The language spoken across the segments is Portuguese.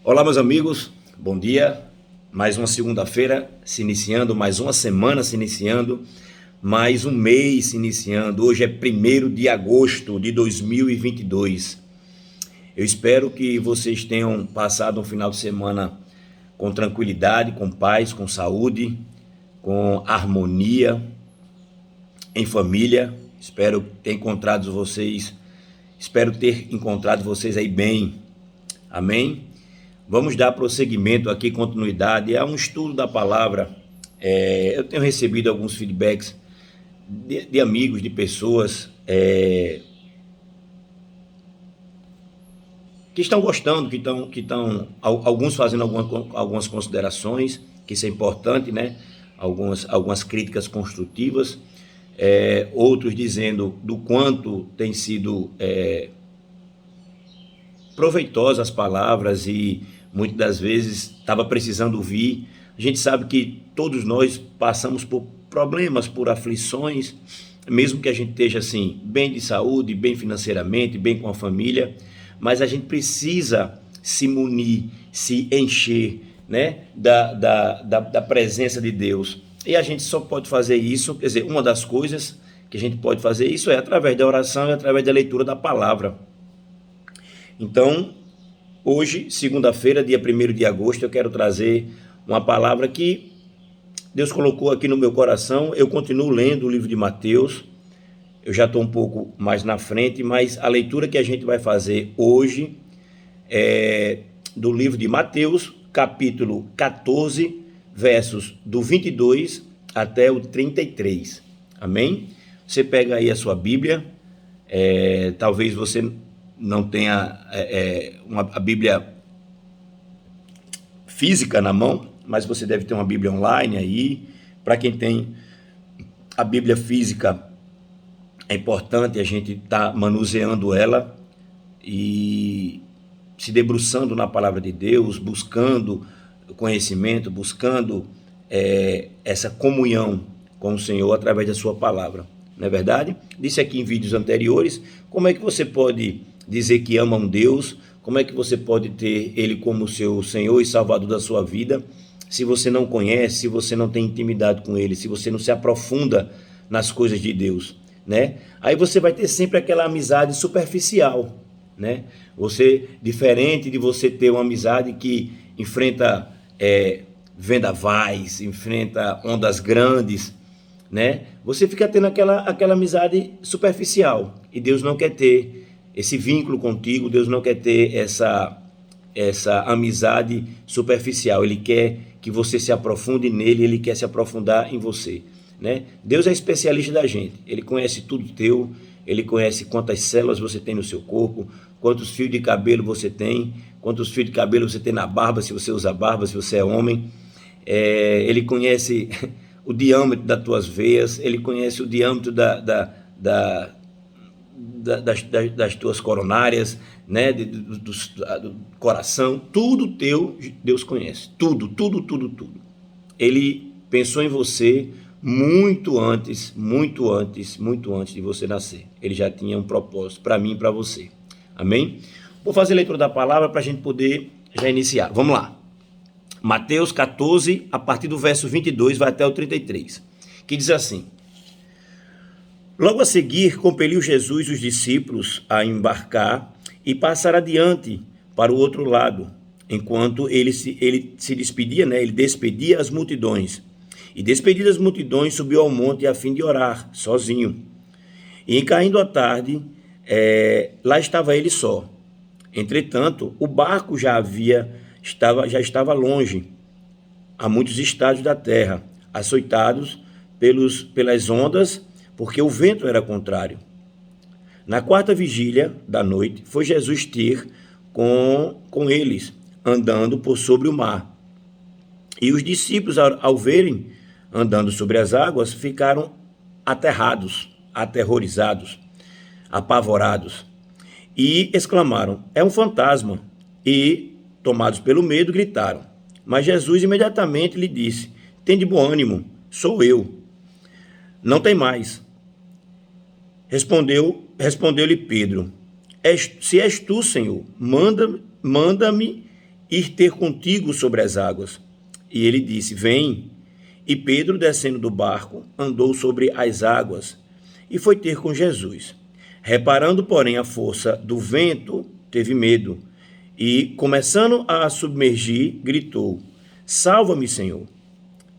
Olá, meus amigos, bom dia. Mais uma segunda-feira se iniciando, mais uma semana se iniciando, mais um mês se iniciando. Hoje é 1º de agosto de 2022. Eu espero que vocês tenham passado um final de semana com tranquilidade, com paz, com saúde, com harmonia, em família. Espero ter encontrado vocês aí bem. Amém? Vamos dar prosseguimento aqui, continuidade a um estudo da palavra. Eu tenho recebido alguns feedbacks de amigos, de pessoas que estão gostando, que estão alguns fazendo algumas considerações, que isso é importante, né? Algumas críticas construtivas, outros dizendo do quanto tem sido proveitosas as palavras e muitas das vezes estava precisando ouvir. A gente sabe que todos nós passamos por problemas, por aflições, mesmo que a gente esteja assim, bem de saúde, bem financeiramente, bem com a família, mas a gente precisa se munir, se encher, né, da presença de Deus. E a gente só pode fazer isso, quer dizer, uma das coisas que a gente pode fazer isso é através da oração e através da leitura da palavra. Então, hoje, segunda-feira, dia 1º de agosto, eu quero trazer uma palavra que Deus colocou aqui no meu coração. Eu continuo lendo o livro de Mateus, eu já estou um pouco mais na frente, mas a leitura que a gente vai fazer hoje é do livro de Mateus, capítulo 14, versos do 22 até o 33. Amém? Você pega aí a sua Bíblia, talvez você não tenha a Bíblia física na mão, mas você deve ter uma Bíblia online aí. Para quem tem a Bíblia física, é importante a gente estar manuseando ela e se debruçando na palavra de Deus, buscando conhecimento, buscando essa comunhão com o Senhor através da sua palavra. Não é verdade? Disse aqui em vídeos anteriores, como é que você pode dizer que ama um Deus, como é que você pode ter Ele como seu Senhor e Salvador da sua vida, se você não conhece, se você não tem intimidade com Ele, se você não se aprofunda nas coisas de Deus, né? Aí você vai ter sempre aquela amizade superficial, né? Diferente de você ter uma amizade que enfrenta vendavais, enfrenta ondas grandes, né? Você fica tendo aquela amizade superficial, e Deus não quer ter esse vínculo contigo. Deus não quer ter essa amizade superficial. Ele quer que você se aprofunde nele, ele quer se aprofundar em você, né? Deus é especialista da gente, ele conhece tudo teu, ele conhece quantas células você tem no seu corpo, quantos fios de cabelo você tem, quantos fios de cabelo você tem na barba, se você usa barba, se você é homem. Ele conhece o diâmetro das tuas veias, ele conhece o diâmetro das tuas coronárias, né, do coração, tudo teu, Deus conhece, tudo. Ele pensou em você muito antes de você nascer. Ele já tinha um propósito para mim e para você. Amém? Vou fazer a leitura da palavra para a gente poder já iniciar. Vamos lá. Mateus 14, a partir do verso 22, vai até o 33, que diz assim: Logo a seguir, compeliu Jesus os discípulos a embarcar e passar adiante para o outro lado, enquanto ele se despedia, né? Ele despedia as multidões. E despedidas as multidões, subiu ao monte a fim de orar, sozinho. E caindo a tarde, lá estava ele só. Entretanto, o barco já estava longe, a muitos estádios da terra, açoitados pelas ondas, porque o vento era contrário. Na quarta vigília da noite, foi Jesus ter com eles, andando por sobre o mar. E os discípulos, ao verem andando sobre as águas, ficaram aterrorizados, apavorados, e exclamaram: é um fantasma! E, tomados pelo medo, gritaram. Mas Jesus imediatamente lhe disse: tende bom ânimo, sou eu, não tem mais. Respondeu-lhe Pedro: se és tu, Senhor, manda-me ir ter contigo sobre as águas. E ele disse: Vem. E Pedro, descendo do barco, andou sobre as águas e foi ter com Jesus. Reparando, porém, a força do vento, teve medo e, começando a submergir, gritou: Salva-me, Senhor.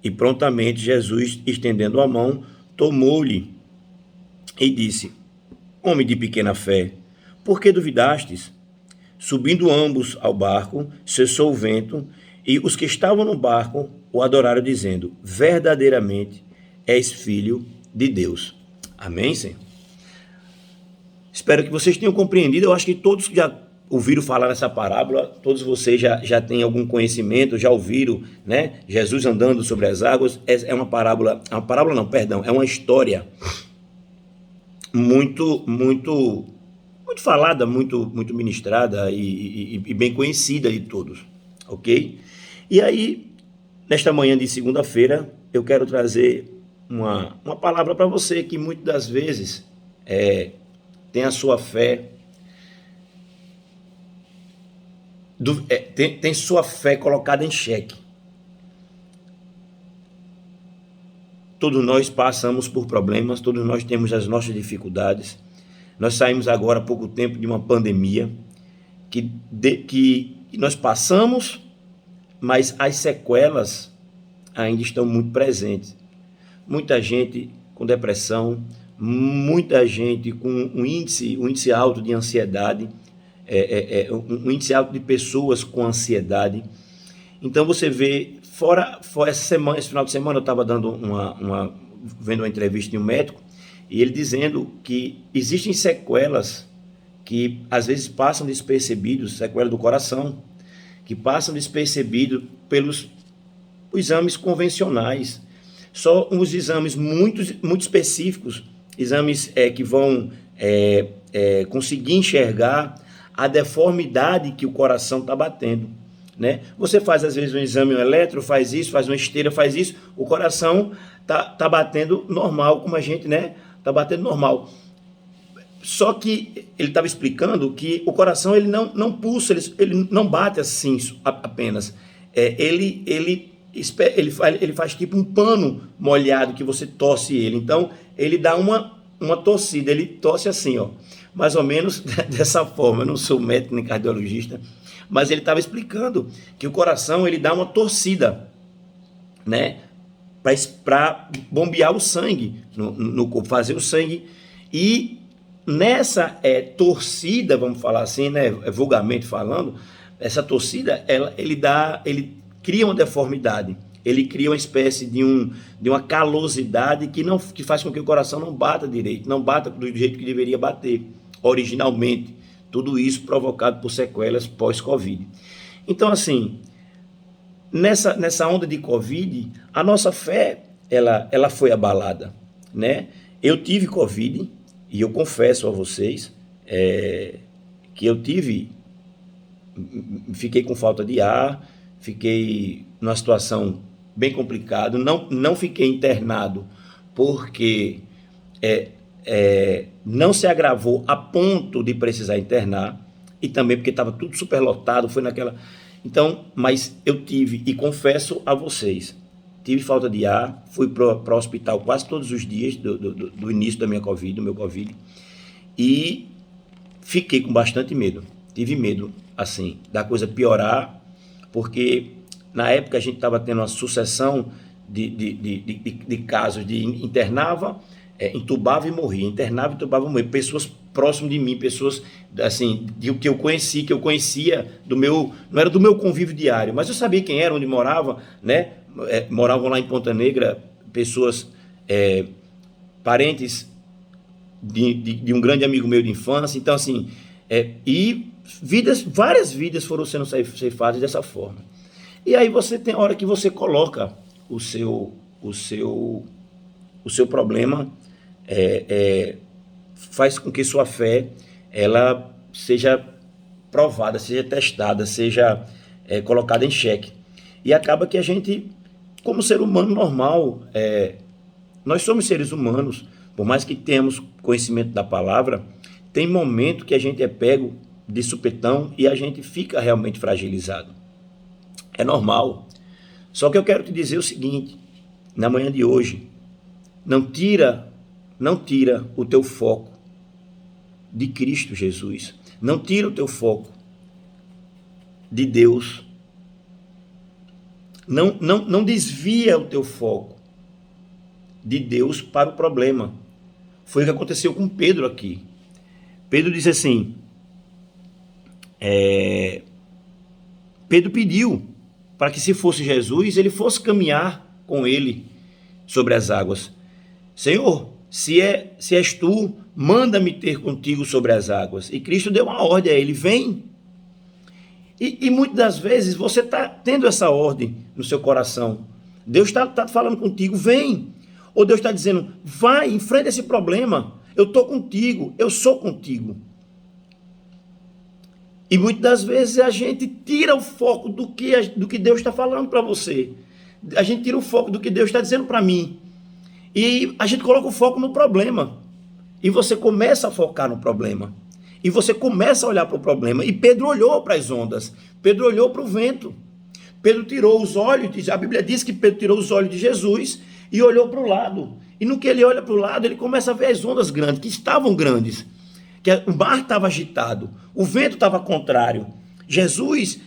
E prontamente Jesus, estendendo a mão, tomou-lhe e disse: Homem de pequena fé, por que duvidastes? Subindo ambos ao barco, cessou o vento, e os que estavam no barco o adoraram, dizendo: Verdadeiramente és filho de Deus. Amém, Senhor? Espero que vocês tenham compreendido. Eu acho que todos já ouviram falar nessa parábola, todos vocês já têm algum conhecimento, já ouviram, né? Jesus andando sobre as águas. É uma parábola não, perdão, é uma história muito falada, muito ministrada e bem conhecida de todos, ok? E aí, nesta manhã de segunda-feira, eu quero trazer uma palavra para você que muitas das vezes tem a sua fé, tem sua fé colocada em xeque. Todos nós passamos por problemas, todos nós temos as nossas dificuldades. Nós saímos agora há pouco tempo de uma pandemia que nós passamos, mas as sequelas ainda estão muito presentes. Muita gente com depressão, muita gente com um índice alto de ansiedade, um índice alto de pessoas com ansiedade. Então você vê, fora esse final de semana eu estava vendo uma entrevista de um médico, e ele dizendo que existem sequelas que às vezes passam despercebidos, sequelas do coração, que passam despercebidos pelos exames convencionais. Só uns exames muito específicos, exames que vão conseguir enxergar a deformidade que o coração está batendo, né? Você faz às vezes um exame eletro, faz isso, faz uma esteira, faz isso, o coração tá batendo normal, como a gente, né? Tá batendo normal. Só que ele estava explicando que o coração ele não pulsa, ele não bate assim apenas. Ele faz tipo um pano molhado que você torce ele. Então ele dá uma torcida, ele torce assim, ó, mais ou menos dessa forma. Eu não sou médico nem cardiologista, mas ele estava explicando que o coração ele dá uma torcida, né, para bombear o sangue no corpo, fazer o sangue. E nessa torcida, vamos falar assim, né, vulgarmente falando, essa torcida ele cria uma deformidade, ele cria uma espécie de uma calosidade que faz com que o coração não bata direito, não bata do jeito que deveria bater originalmente. Tudo isso provocado por sequelas pós-Covid. Então, assim, nessa onda de Covid, a nossa fé ela foi abalada, né? Eu tive Covid e eu confesso a vocês que eu fiquei com falta de ar, fiquei numa situação bem complicada, não fiquei internado porque não se agravou a ponto de precisar internar, e também porque estava tudo superlotado, foi naquela... Então, mas eu tive, e confesso a vocês, tive falta de ar, fui para o hospital quase todos os dias do início da minha Covid, do meu Covid, e fiquei com bastante medo. Tive medo, assim, da coisa piorar, porque na época a gente estava tendo uma sucessão de casos de internava, entubava e morria, internava, entubava e morria. Pessoas próximas de mim, pessoas assim, que eu conhecia não era do meu convívio diário, mas eu sabia quem era, onde morava, né? Moravam lá em Ponta Negra, pessoas, parentes de um grande amigo meu de infância. Então, assim, e várias vidas foram sendo ceifadas dessa forma. E aí você tem a hora que você coloca o seu problema, faz com que sua fé ela seja provada, seja testada, seja colocada em xeque. E acaba que a gente, como ser humano normal, nós somos seres humanos, por mais que tenhamos conhecimento da palavra, tem momento que a gente é pego de supetão e a gente fica realmente fragilizado, É normal. Só que eu quero te dizer o seguinte, na manhã de hoje, não tira o teu foco de Cristo Jesus. Não tira o teu foco de Deus. Não desvia o teu foco de Deus para o problema. Foi o que aconteceu com Pedro aqui. Pedro disse assim, Pedro pediu para que, se fosse Jesus, ele fosse caminhar com ele sobre as águas. Senhor, se és tu, manda-me ter contigo sobre as águas. E Cristo deu uma ordem a ele, vem. E muitas das vezes você está tendo essa ordem no seu coração. Deus está falando contigo, vem. Ou Deus está dizendo, vai, enfrenta esse problema. Eu estou contigo, eu sou contigo. E muitas das vezes a gente tira o foco do que Deus está falando para você. A gente tira o foco do que Deus está dizendo para mim. E a gente coloca o foco no problema. E você começa a focar no problema. E você começa a olhar para o problema. E Pedro olhou para as ondas. Pedro olhou para o vento. Pedro tirou os olhos, a Bíblia diz que Pedro tirou os olhos de Jesus e olhou para o lado. E no que ele olha para o lado, ele começa a ver as ondas grandes, que estavam grandes. Que o mar estava agitado, o vento estava contrário. Jesus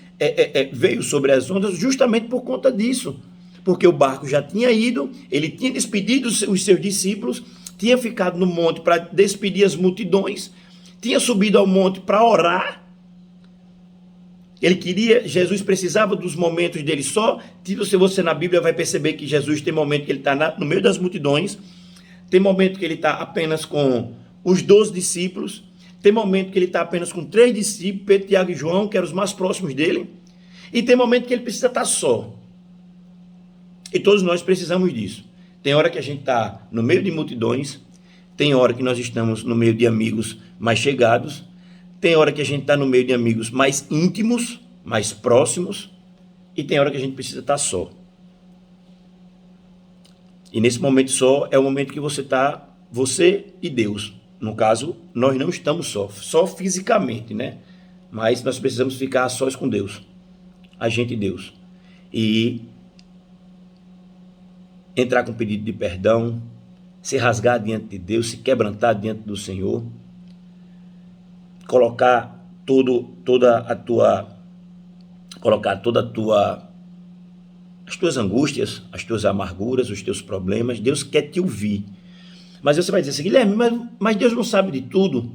veio sobre as ondas justamente por conta disso, porque o barco já tinha ido, ele tinha despedido os seus discípulos, tinha ficado no monte para despedir as multidões, tinha subido ao monte para orar. Jesus precisava dos momentos dele só. Se você na Bíblia vai perceber que Jesus tem momento que ele está no meio das multidões, tem momento que ele está apenas com os 12 discípulos, tem momento que ele está apenas com 3 discípulos, Pedro, Tiago e João, que eram os mais próximos dele, e tem momento que ele precisa estar só. E todos nós precisamos disso. Tem hora que a gente está no meio de multidões, tem hora que nós estamos no meio de amigos mais chegados, tem hora que a gente está no meio de amigos mais íntimos, mais próximos, e tem hora que a gente precisa estar só. E nesse momento só é o momento que você está, você e Deus. No caso, nós não estamos só fisicamente, né? Mas nós precisamos ficar a sós com Deus, a gente e Deus. E entrar com pedido de perdão, se rasgar diante de Deus, se quebrantar diante do Senhor, colocar as tuas angústias, as tuas amarguras, os teus problemas. Deus quer te ouvir. Mas você vai dizer assim, Guilherme, mas Deus não sabe de tudo.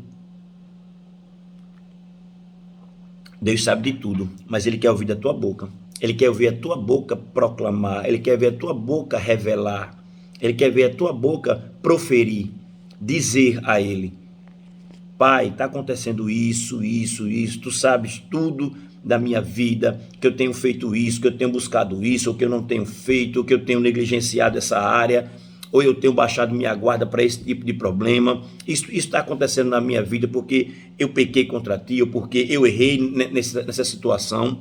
Deus sabe de tudo, mas Ele quer ouvir da tua boca. Ele quer ouvir a tua boca proclamar, Ele quer ver a tua boca revelar, Ele quer ver a tua boca proferir, dizer a Ele, Pai, está acontecendo isso, tu sabes tudo da minha vida, que eu tenho feito isso, que eu tenho buscado isso, ou que eu não tenho feito, ou que eu tenho negligenciado essa área, ou eu tenho baixado minha guarda para esse tipo de problema. Isso está acontecendo na minha vida porque eu pequei contra ti, ou porque eu errei nessa situação.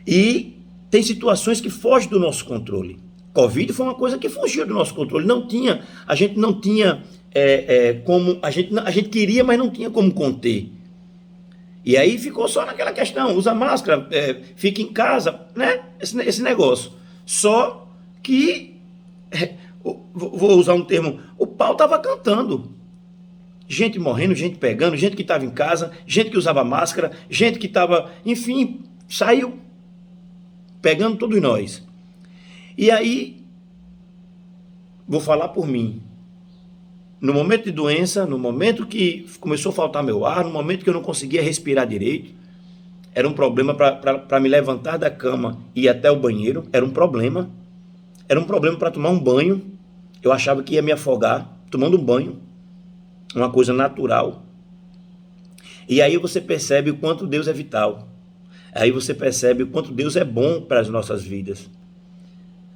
E tem situações que fogem do nosso controle. Covid foi uma coisa que fugiu do nosso controle. A gente não tinha como, a gente queria, mas não tinha como conter. E aí ficou só naquela questão, usa máscara, fica em casa, né? Esse negócio. Só que, vou usar um termo, o pau estava cantando. Gente morrendo, gente pegando, gente que estava em casa, gente que usava máscara, gente que estava, enfim, saiu pegando todos nós. E aí, vou falar por mim. No momento de doença, no momento que começou a faltar meu ar, no momento que eu não conseguia respirar direito, era um problema para me levantar da cama e ir até o banheiro, era um problema para tomar um banho, eu achava que ia me afogar tomando um banho, uma coisa natural. E aí você percebe o quanto Deus é vital, aí você percebe o quanto Deus é bom para as nossas vidas.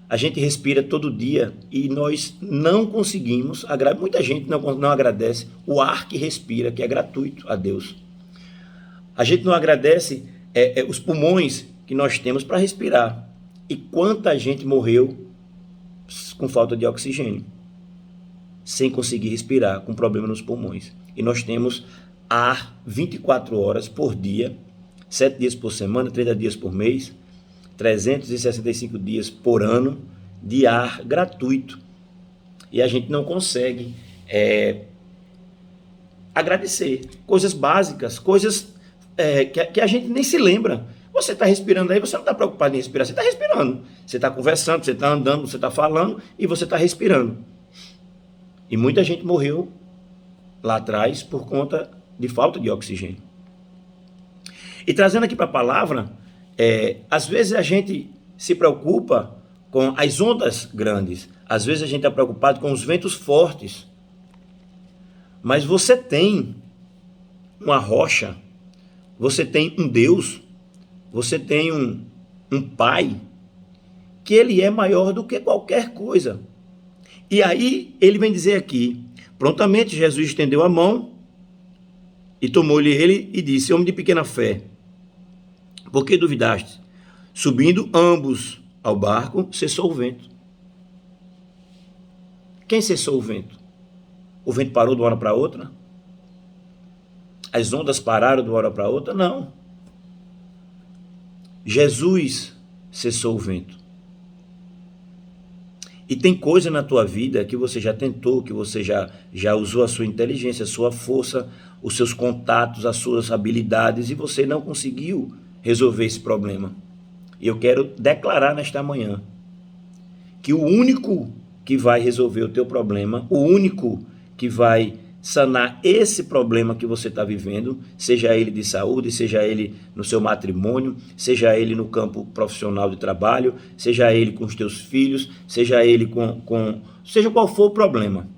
A gente respira todo dia e nós não conseguimos, muita gente não agradece o ar que respira, que é gratuito a Deus. A gente não agradece os pulmões que nós temos para respirar. E quanta gente morreu com falta de oxigênio, sem conseguir respirar, com problema nos pulmões. E nós temos ar 24 horas por dia 7 dias por semana, 30 dias por mês, 365 dias por ano de ar gratuito. E a gente não consegue agradecer. Coisas básicas, coisas que a gente nem se lembra. Você está respirando aí, você não está preocupado em respirar, você está respirando. Você está conversando, você está andando, você está falando e você está respirando. E muita gente morreu lá atrás por conta de falta de oxigênio. E trazendo aqui para a palavra, às vezes a gente se preocupa com as ondas grandes, às vezes a gente está preocupado com os ventos fortes, mas você tem uma rocha, você tem um Deus, você tem um Pai, que ele é maior do que qualquer coisa. E aí ele vem dizer aqui, prontamente Jesus estendeu a mão e tomou-lhe ele e disse, homem de pequena fé, por que duvidaste? Subindo ambos ao barco, cessou o vento. Quem cessou o vento? O vento parou de uma hora para outra? As ondas pararam de uma hora para outra? Não. Jesus cessou o vento. E tem coisa na tua vida que você já tentou, que você já usou a sua inteligência, a sua força, os seus contatos, as suas habilidades, e você não conseguiu resolver esse problema. E eu quero declarar nesta manhã que o único que vai resolver o teu problema, o único que vai sanar esse problema que você está vivendo, seja ele de saúde, seja ele no seu matrimônio, seja ele no campo profissional de trabalho, seja ele com os teus filhos, seja ele seja qual for o problema.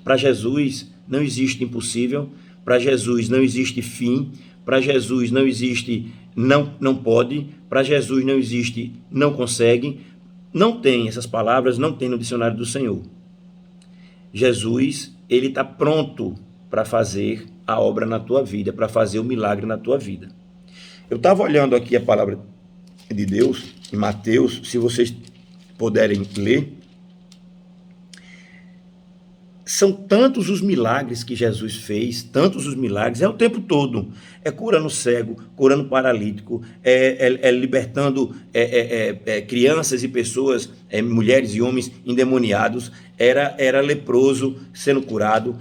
Para Jesus não existe impossível, para Jesus não existe fim, para Jesus não existe não pode, para Jesus não existe não consegue, não tem essas palavras, não tem no dicionário do Senhor. Jesus, ele está pronto para fazer a obra na tua vida, para fazer o milagre na tua vida. Eu estava olhando aqui a palavra de Deus, em Mateus, se vocês puderem ler. São tantos os milagres que Jesus fez, tantos os milagres, é o tempo todo. É curando cego, curando paralítico, libertando crianças e pessoas, mulheres e homens endemoniados, era leproso sendo curado,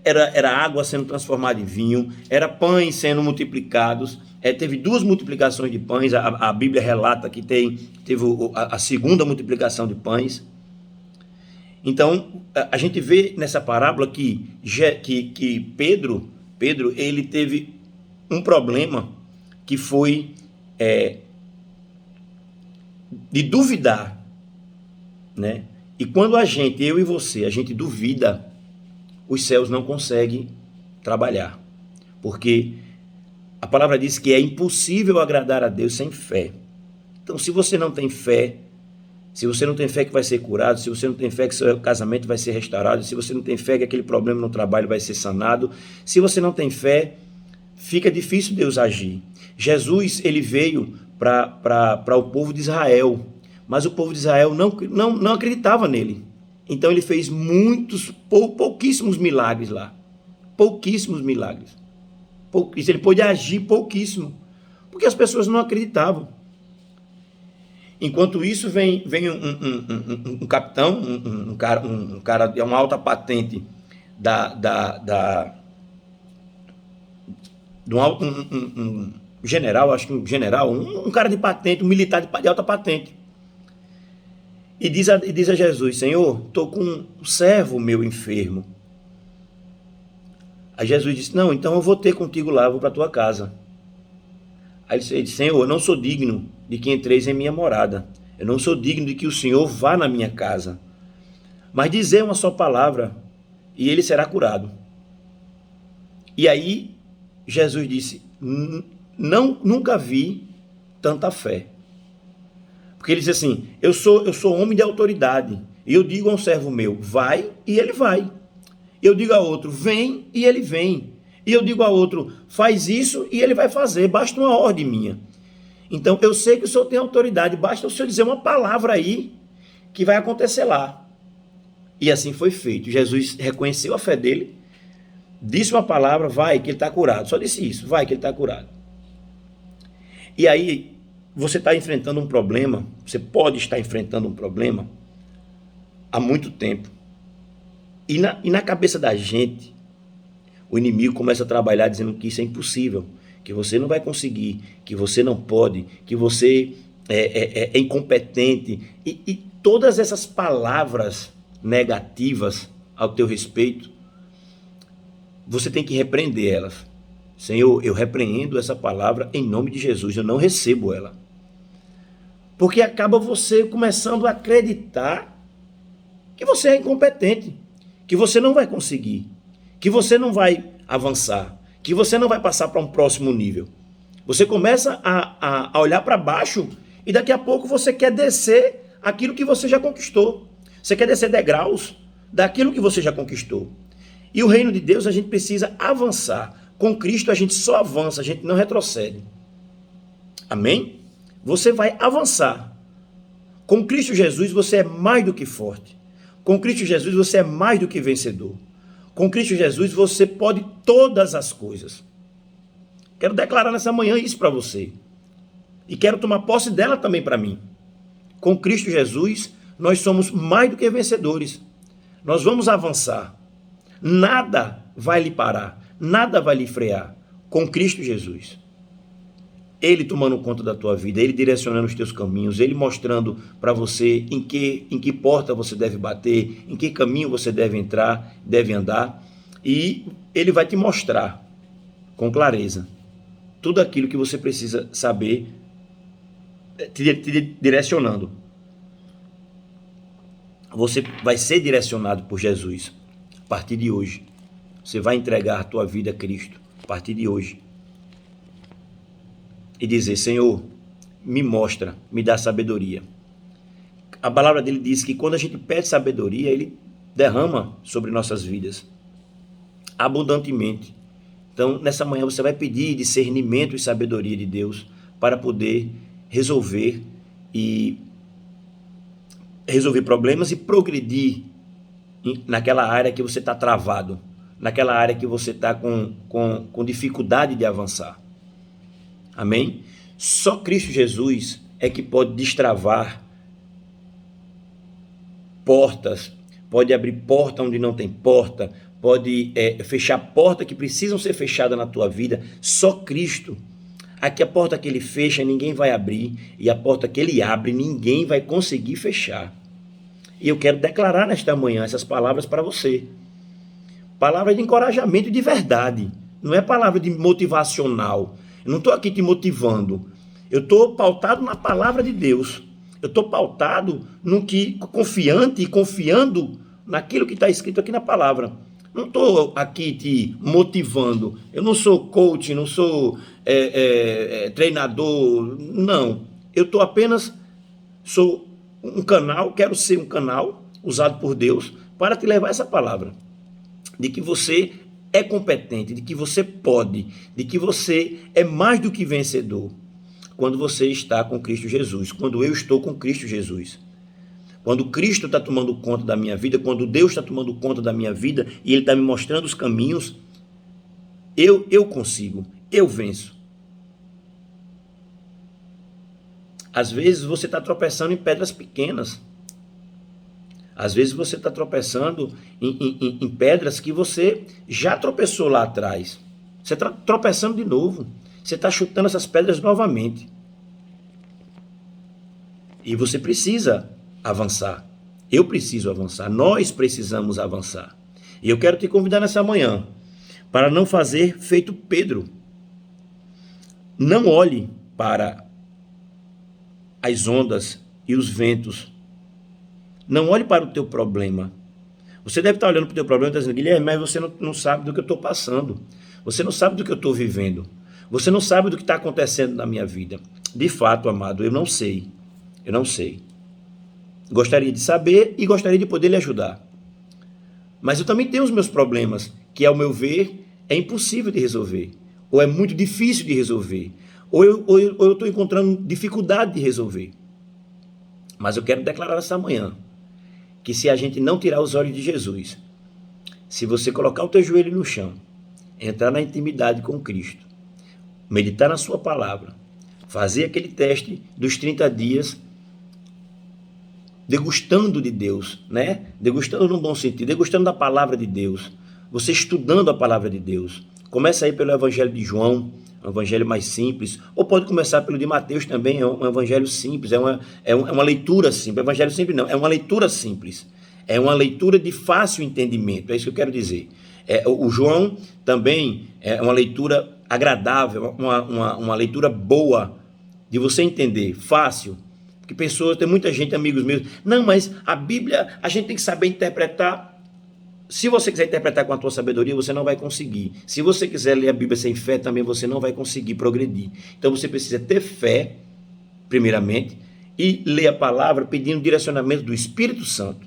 era água sendo transformada em vinho, era pães sendo multiplicados, teve 2 multiplicações de pães, a Bíblia relata que teve a segunda multiplicação de pães. Então, a gente vê nessa parábola que Pedro, ele teve um problema que foi de duvidar, né? E quando eu e você, a gente duvida, os céus não conseguem trabalhar, porque a palavra diz que é impossível agradar a Deus sem fé. Então, se você não tem fé, se você não tem fé que vai ser curado, se você não tem fé que seu casamento vai ser restaurado, se você não tem fé que aquele problema no trabalho vai ser sanado, se você não tem fé, fica difícil Deus agir. Jesus, ele veio para o povo de Israel, mas o povo de Israel não acreditava nele. Então ele fez pouquíssimos milagres lá. Pouquíssimos milagres. Ele pôde agir pouquíssimo, porque as pessoas não acreditavam. Enquanto isso, vem um capitão, um cara de uma alta patente um general, acho que um general, um cara de patente, um militar de alta patente. E diz a Jesus, Senhor, estou com um servo meu enfermo. Aí Jesus disse, não, então eu vou ter contigo lá, eu vou para a tua casa. Aí ele disse, Senhor, eu não sou digno de que entreis em minha morada. Eu não sou digno de que o Senhor vá na minha casa. Mas dizer uma só palavra e ele será curado. E aí Jesus disse, nunca vi tanta fé. Porque ele disse assim, eu sou homem de autoridade. E eu digo a um servo meu, vai, e ele vai. Eu digo a outro, vem, e ele vem. E eu digo a outro, faz isso, e ele vai fazer, basta uma ordem minha. Então, eu sei que o Senhor tem autoridade, basta o Senhor dizer uma palavra aí, que vai acontecer lá. E assim foi feito. Jesus reconheceu a fé dele, disse uma palavra, vai, que ele está curado. Só disse isso, vai, que ele está curado. E aí, você está enfrentando um problema, você pode estar enfrentando um problema há muito tempo. E na cabeça da gente, o inimigo começa a trabalhar dizendo que isso é impossível, que você não vai conseguir, que você não pode, que você é incompetente. E todas essas palavras negativas ao teu respeito, você tem que repreender elas. Senhor, eu repreendo essa palavra em nome de Jesus, eu não recebo ela. Porque acaba você começando a acreditar que você é incompetente, que você não vai conseguir, que você não vai avançar, que você não vai passar para um próximo nível. Você começa a olhar para baixo e daqui a pouco você quer descer aquilo que você já conquistou. Você quer descer degraus daquilo que você já conquistou. E o reino de Deus a gente precisa avançar. Com Cristo a gente só avança, a gente não retrocede. Amém? Você vai avançar. Com Cristo Jesus você é mais do que forte. Com Cristo Jesus você é mais do que vencedor. Com Cristo Jesus você pode todas as coisas. Quero declarar nessa manhã isso para você. E quero tomar posse dela também para mim. Com Cristo Jesus nós somos mais do que vencedores. Nós vamos avançar. Nada vai lhe parar. Nada vai lhe frear. Com Cristo Jesus. Ele tomando conta da tua vida, Ele direcionando os teus caminhos, Ele mostrando para você em que porta você deve bater, em que caminho você deve entrar, deve andar, e Ele vai te mostrar com clareza tudo aquilo que você precisa saber, te direcionando. Você vai ser direcionado por Jesus a partir de hoje. Você vai entregar a tua vida a Cristo a partir de hoje. E dizer, Senhor, me mostra, me dá sabedoria. A palavra dele diz que quando a gente pede sabedoria, ele derrama sobre nossas vidas abundantemente. Então, nessa manhã você vai pedir discernimento e sabedoria de Deus para poder resolver problemas e progredir naquela área que você está travado, naquela área que você está com dificuldade de avançar. Amém? Só Cristo Jesus é que pode destravar portas, pode abrir porta onde não tem porta, pode fechar porta que precisam ser fechadas na tua vida. Só Cristo. Aqui a porta que ele fecha ninguém vai abrir, e a porta que ele abre ninguém vai conseguir fechar. E eu quero declarar nesta manhã essas palavras para você. Palavra de encorajamento de verdade, não é palavra de motivacional. Eu não estou aqui te motivando. Eu estou pautado na palavra de Deus. Eu estou pautado no que, confiante e confiando naquilo que está escrito aqui na palavra. Não estou aqui te motivando. Eu não sou coach, não sou treinador. Não. Eu estou apenas, sou um canal, quero ser um canal usado por Deus para te levar essa palavra. De que você é competente, de que você pode, de que você é mais do que vencedor quando você está com Cristo Jesus, quando eu estou com Cristo Jesus. Quando Cristo está tomando conta da minha vida, quando Deus está tomando conta da minha vida e Ele está me mostrando os caminhos, eu consigo, eu venço. Às vezes você está tropeçando em pedras pequenas. Às vezes você está tropeçando em pedras que você já tropeçou lá atrás. Você está tropeçando de novo. Você está chutando essas pedras novamente. E você precisa avançar. Eu preciso avançar. Nós precisamos avançar. E eu quero te convidar nessa manhã para não fazer feito Pedro. Não olhe para as ondas e os ventos. Não olhe para o teu problema. Você deve estar olhando para o teu problema e está dizendo, Guilherme, mas você não sabe do que eu estou passando. Você não sabe do que eu estou vivendo. Você não sabe do que está acontecendo na minha vida. De fato, amado, eu não sei. Eu não sei. Gostaria de saber e gostaria de poder lhe ajudar. Mas eu também tenho os meus problemas, que ao meu ver é impossível de resolver. Ou é muito difícil de resolver. Ou eu estou encontrando dificuldade de resolver. Mas eu quero declarar essa manhã que se a gente não tirar os olhos de Jesus, se você colocar o teu joelho no chão, entrar na intimidade com Cristo, meditar na sua palavra, Fazer aquele teste dos 30 dias, degustando de Deus, né? Degustando no bom sentido, degustando da palavra de Deus. Você estudando a palavra de Deus. Começa aí pelo Evangelho de João, um evangelho mais simples, ou pode começar pelo de Mateus também, é um evangelho simples, é uma leitura simples. Evangelho simples não, é uma leitura simples. É uma leitura de fácil entendimento, é isso que eu quero dizer. O João também é uma leitura agradável, uma leitura boa de você entender, fácil. Porque pessoas, tem muita gente, amigos meus, não, mas a Bíblia, a gente tem que saber interpretar. Se você quiser interpretar com a tua sabedoria, você não vai conseguir. Se você quiser ler a Bíblia sem fé, também você não vai conseguir progredir. Então você precisa ter fé, primeiramente, e ler a palavra pedindo direcionamento do Espírito Santo.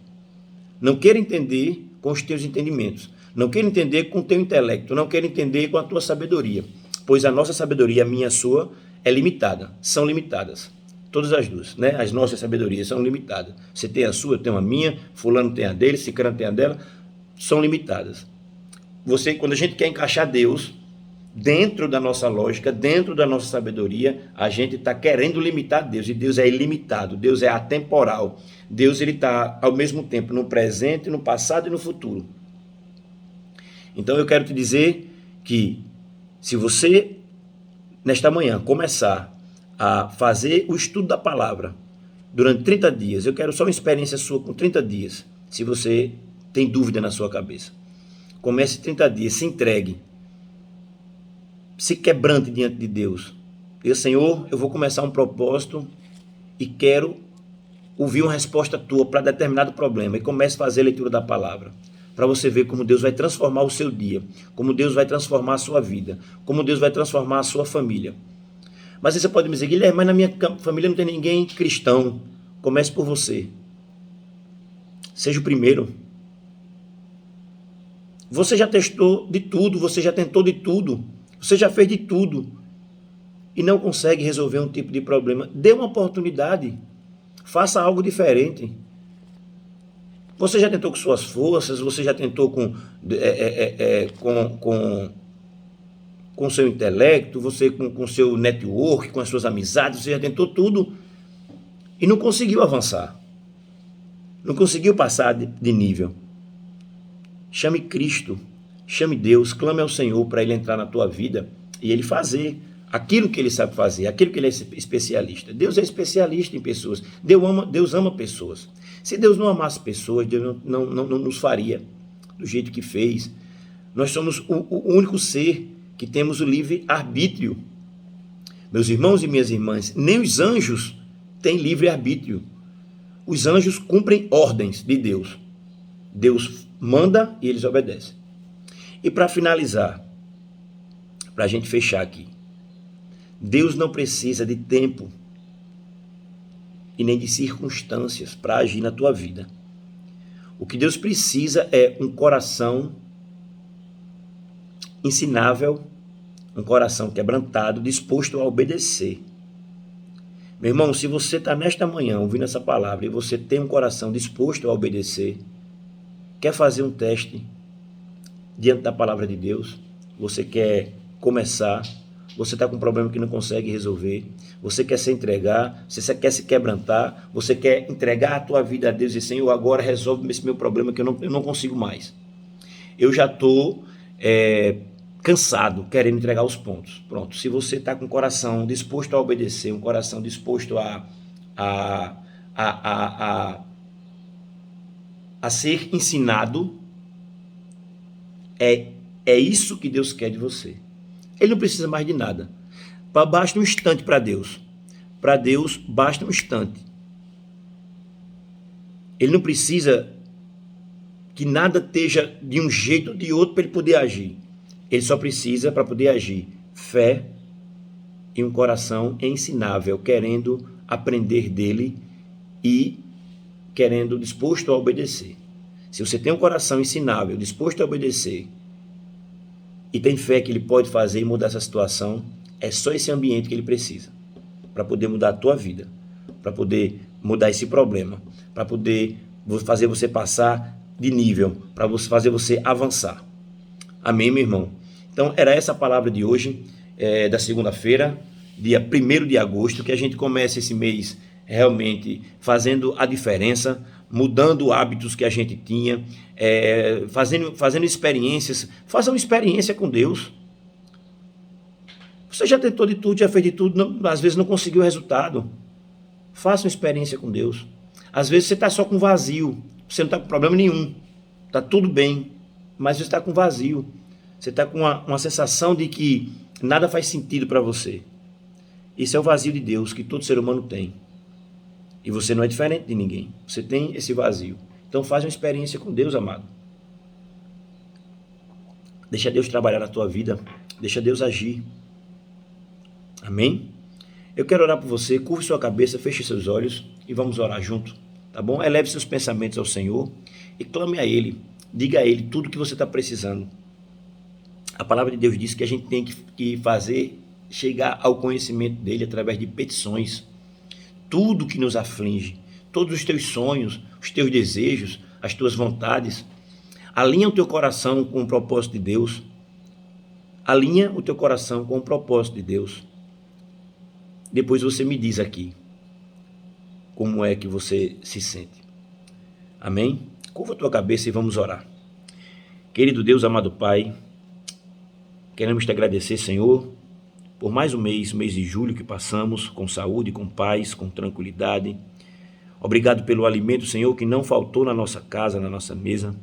Não queira entender com os teus entendimentos. Não queira entender com o teu intelecto. Não queira entender com a tua sabedoria. Pois a nossa sabedoria, a minha e a sua, é limitada. São limitadas. Todas as duas, né? As nossas sabedorias são limitadas. Você tem a sua, eu tenho a minha, fulano tem a dele, cicrano tem a dela. São limitadas. Quando a gente quer encaixar Deus dentro da nossa lógica, dentro da nossa sabedoria, a gente está querendo limitar Deus, e Deus é ilimitado, Deus é atemporal. Deus está ao mesmo tempo no presente, no passado e no futuro. Então eu quero te dizer que se você, nesta manhã, começar a fazer o estudo da palavra durante 30 dias, eu quero só uma experiência sua com 30 dias, se você tem dúvida na sua cabeça. Comece 30 dias, se entregue. Se quebrante diante de Deus. Diga, Senhor, eu vou começar um propósito e quero ouvir uma resposta tua para determinado problema. E comece a fazer a leitura da palavra. Para você ver como Deus vai transformar o seu dia. Como Deus vai transformar a sua vida. Como Deus vai transformar a sua família. Mas você pode me dizer, Guilherme, mas na minha família não tem ninguém cristão. Comece por você. Seja o primeiro. Você já testou de tudo, você já tentou de tudo, você já fez de tudo e não consegue resolver um tipo de problema. Dê uma oportunidade, faça algo diferente. Você já tentou com suas forças, você já tentou com seu intelecto, você com seu network, com as suas amizades, você já tentou tudo e não conseguiu avançar, não conseguiu passar de nível. Chame Cristo, chame Deus, clame ao Senhor para Ele entrar na tua vida e Ele fazer aquilo que Ele sabe fazer, aquilo que Ele é especialista. Deus é especialista em pessoas, Deus ama pessoas. Se Deus não amasse pessoas, Deus não nos faria do jeito que fez. Nós somos o único ser que temos o livre-arbítrio. Meus irmãos e minhas irmãs, nem os anjos têm livre-arbítrio. Os anjos cumprem ordens de Deus. Deus manda e eles obedecem. E para finalizar, para a gente fechar aqui, Deus não precisa de tempo e nem de circunstâncias para agir na tua vida. O que Deus precisa é um coração ensinável, um coração quebrantado, disposto a obedecer. Meu irmão, se você está nesta manhã ouvindo essa palavra e você tem um coração disposto a obedecer, quer fazer um teste diante da palavra de Deus? Você quer começar? Você está com um problema que não consegue resolver? Você quer se entregar? Você quer se quebrantar? Você quer entregar a tua vida a Deus e dizer, Senhor, agora resolve esse meu problema que eu não consigo mais. Eu já estou cansado, querendo entregar os pontos. Pronto, se você está com o coração disposto a obedecer, um coração disposto a ser ensinado, é isso que Deus quer de você. Ele não precisa mais de nada. Basta um instante para Deus. Para Deus, basta um instante. Ele não precisa que nada esteja de um jeito ou de outro para ele poder agir. Ele só precisa, para poder agir, fé e um coração ensinável, querendo aprender dele e querendo, disposto a obedecer. Se você tem um coração ensinável, disposto a obedecer, e tem fé que ele pode fazer e mudar essa situação, é só esse ambiente que ele precisa, para poder mudar a tua vida, para poder mudar esse problema, para poder fazer você passar de nível, para fazer você avançar. Amém, meu irmão? Então, era essa a palavra de hoje, da segunda-feira. dia 1º de agosto, que a gente comece esse mês realmente fazendo a diferença, mudando hábitos que a gente tinha, fazendo experiências. Faça uma experiência com Deus. Você já tentou de tudo, já fez de tudo, não, às vezes não conseguiu o resultado. Faça uma experiência com Deus. Às vezes você está só com vazio, você não está com problema nenhum, está tudo bem, mas você está com vazio. Você está com uma sensação de que nada faz sentido para você. Isso é o vazio de Deus que todo ser humano tem. E você não é diferente de ninguém. Você tem esse vazio. Então faz uma experiência com Deus, amado. Deixa Deus trabalhar na tua vida. Deixa Deus agir. Amém? Eu quero orar por você. Curve sua cabeça, feche seus olhos e vamos orar junto. Tá bom? Eleve seus pensamentos ao Senhor e clame a Ele. Diga a Ele tudo que você está precisando. A palavra de Deus diz que a gente tem que fazer chegar ao conhecimento dEle através de petições. Tudo que nos aflige, todos os teus sonhos, os teus desejos, as tuas vontades. Alinha o teu coração com o propósito de Deus. Alinha o teu coração com o propósito de Deus. Depois você me diz aqui como é que você se sente. Amém? Curva a tua cabeça e vamos orar. Querido Deus, amado Pai, queremos te agradecer, Senhor, por mais um mês, o mês de julho que passamos, com saúde, com paz, com tranquilidade. Obrigado pelo alimento, Senhor, que não faltou na nossa casa, na nossa mesa.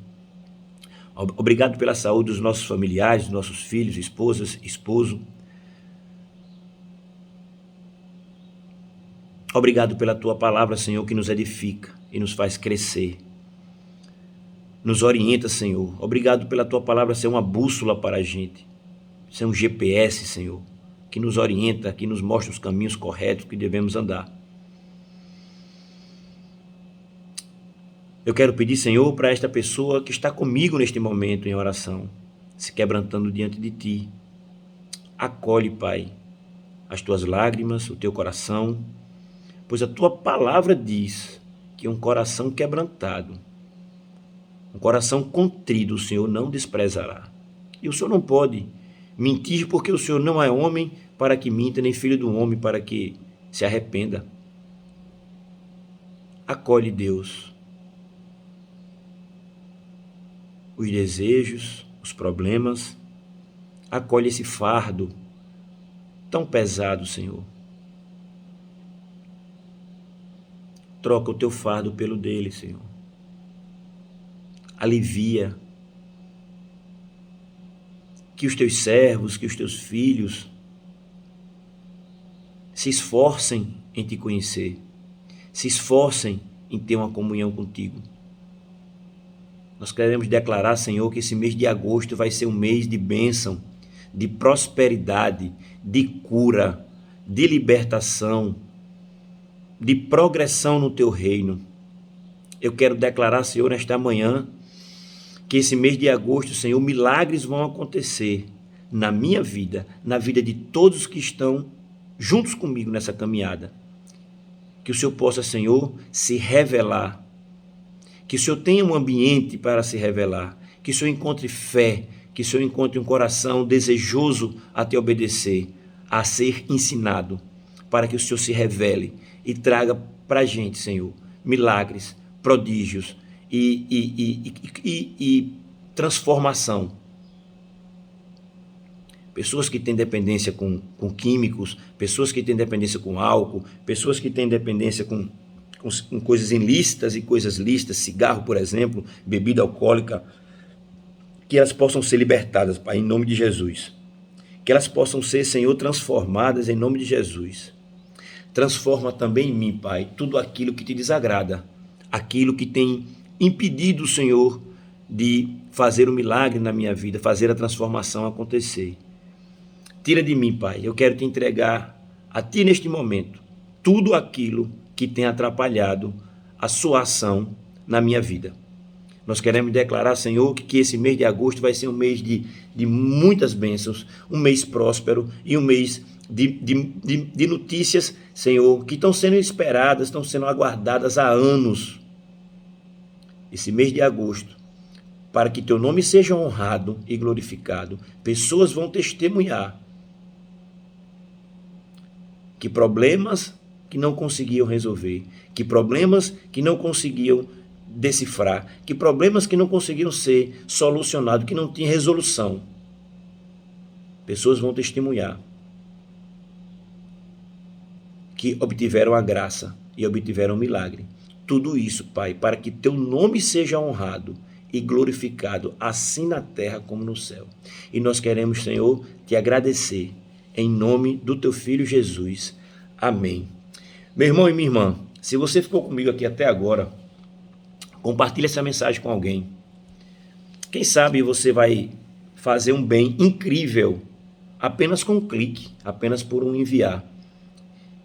Obrigado pela saúde dos nossos familiares, dos nossos filhos, esposas, esposo. Obrigado pela Tua palavra, Senhor, que nos edifica e nos faz crescer. Nos orienta, Senhor. Obrigado pela Tua palavra ser uma bússola para a gente, ser um GPS, Senhor, que nos orienta, que nos mostra os caminhos corretos que devemos andar. Eu quero pedir, Senhor, para esta pessoa que está comigo neste momento em oração, se quebrantando diante de Ti. Acolhe, Pai, as Tuas lágrimas, o Teu coração, pois a Tua palavra diz que um coração quebrantado, um coração contrido, o Senhor não desprezará. E o Senhor não pode mentir, porque o Senhor não é homem para que minta, nem filho do homem para que se arrependa. Acolhe, Deus, os desejos, os problemas. Acolhe esse fardo tão pesado, Senhor. Troca o teu fardo pelo dele, Senhor. Alivia. Que os teus servos, que os teus filhos se esforcem em te conhecer, se esforcem em ter uma comunhão contigo. Nós queremos declarar, Senhor, que esse mês de agosto vai ser um mês de bênção, de prosperidade, de cura, de libertação, de progressão no teu reino. Eu quero declarar, Senhor, nesta manhã, que esse mês de agosto, Senhor, milagres vão acontecer na minha vida, na vida de todos que estão juntos comigo nessa caminhada. Que o Senhor possa, Senhor, se revelar. Que o Senhor tenha um ambiente para se revelar. Que o Senhor encontre fé. Que o Senhor encontre um coração desejoso a te obedecer, a ser ensinado, para que o Senhor se revele e traga para a gente, Senhor, milagres, prodígios e transformação. Pessoas que têm dependência com químicos, pessoas que têm dependência com álcool, pessoas que têm dependência com coisas ilícitas e coisas lícitas, cigarro, por exemplo, bebida alcoólica, que elas possam ser libertadas, Pai, em nome de Jesus. Que elas possam ser, Senhor, transformadas em nome de Jesus. Transforma também em mim, Pai, tudo aquilo que te desagrada, aquilo que tem impedido, Senhor, de fazer o milagre na minha vida, fazer a transformação acontecer. Tira de mim, Pai, eu quero te entregar a Ti neste momento tudo aquilo que tem atrapalhado a sua ação na minha vida. Nós queremos declarar, Senhor, que esse mês de agosto vai ser um mês de muitas bênçãos, um mês próspero e um mês de notícias, Senhor, que estão sendo esperadas, estão sendo aguardadas há anos. Esse mês de agosto, para que Teu nome seja honrado e glorificado, pessoas vão testemunhar que problemas que não conseguiam resolver, que problemas que não conseguiam decifrar, que problemas que não conseguiam ser solucionados, que não tinha resolução. Pessoas vão testemunhar que obtiveram a graça e obtiveram o milagre. Tudo isso, Pai, para que teu nome seja honrado e glorificado, assim na terra como no céu. E nós queremos, Senhor, te agradecer, em nome do teu Filho Jesus. Amém. Meu irmão e minha irmã, se você ficou comigo aqui até agora, compartilhe essa mensagem com alguém. Quem sabe você vai fazer um bem incrível apenas com um clique, apenas por um enviar.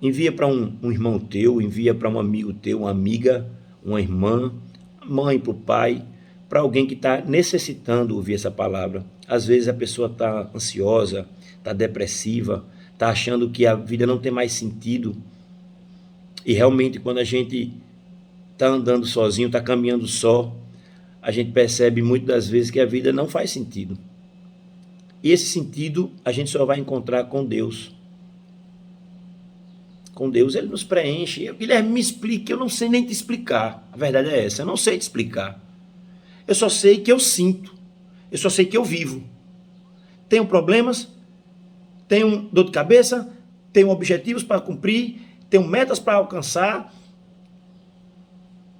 Envia para um irmão teu, envia para um amigo teu, uma amiga, uma irmã, mãe, para o pai, para alguém que está necessitando ouvir essa palavra. Às vezes a pessoa está ansiosa, está depressiva, está achando que a vida não tem mais sentido. E realmente quando a gente está andando sozinho, está caminhando só, a gente percebe muitas das vezes que a vida não faz sentido. E esse sentido a gente só vai encontrar com Deus. Com Deus ele nos preenche. Guilherme, me explique, eu não sei nem te explicar. A verdade é essa, eu não sei te explicar. Eu só sei que eu sinto, eu só sei que eu vivo. Tenho problemas, tenho dor de cabeça, tenho objetivos para cumprir, tenho metas para alcançar.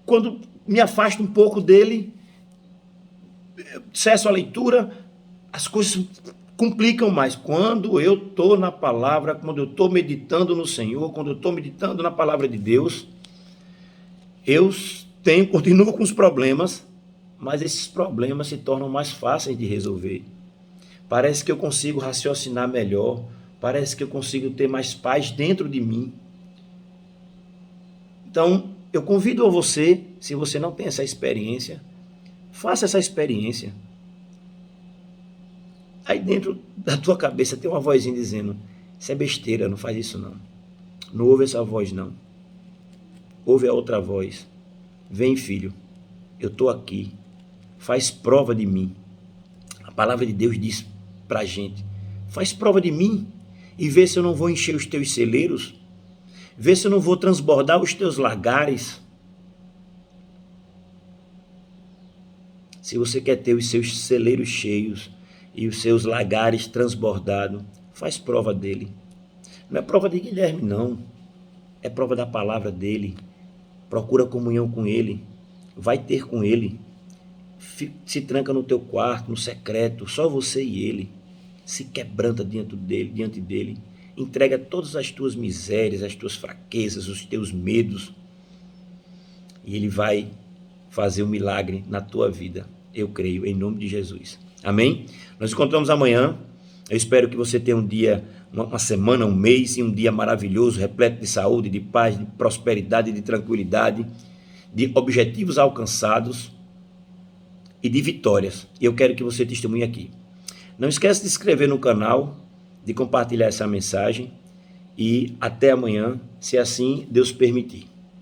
Quando me afasto um pouco dele, cesso a leitura, as coisas complicam mais. Quando eu estou na palavra, quando eu estou meditando no Senhor, quando eu estou meditando na palavra de Deus, eu continuo com os problemas, mas esses problemas se tornam mais fáceis de resolver. Parece que eu consigo raciocinar melhor, parece que eu consigo ter mais paz dentro de mim. Então, eu convido a você, se você não tem essa experiência, faça essa experiência. Aí dentro da tua cabeça tem uma vozinha dizendo, isso é besteira, não faz isso não. Não ouve essa voz não. Ouve a outra voz. Vem, filho, eu estou aqui. Faz prova de mim. A palavra de Deus diz para a gente, faz prova de mim e vê se eu não vou encher os teus celeiros, vê se eu não vou transbordar os teus lagares. Se você quer ter os seus celeiros cheios e os seus lagares transbordados, faz prova dele. Não é prova de Guilherme, não. É prova da palavra dele. Procura comunhão com ele. Vai ter com ele. Se tranca no teu quarto, no secreto, só você e ele. Se quebranta diante dele. Entrega todas as tuas misérias, as tuas fraquezas, os teus medos. E ele vai fazer um milagre na tua vida. Eu creio, em nome de Jesus. Amém? Nós nos encontramos amanhã. Eu espero que você tenha um dia, uma semana, um mês e um dia maravilhoso, repleto de saúde, de paz, de prosperidade, de tranquilidade, de objetivos alcançados e de vitórias. E eu quero que você testemunhe aqui. Não esquece de se inscrever no canal, de compartilhar essa mensagem e até amanhã, se assim Deus permitir.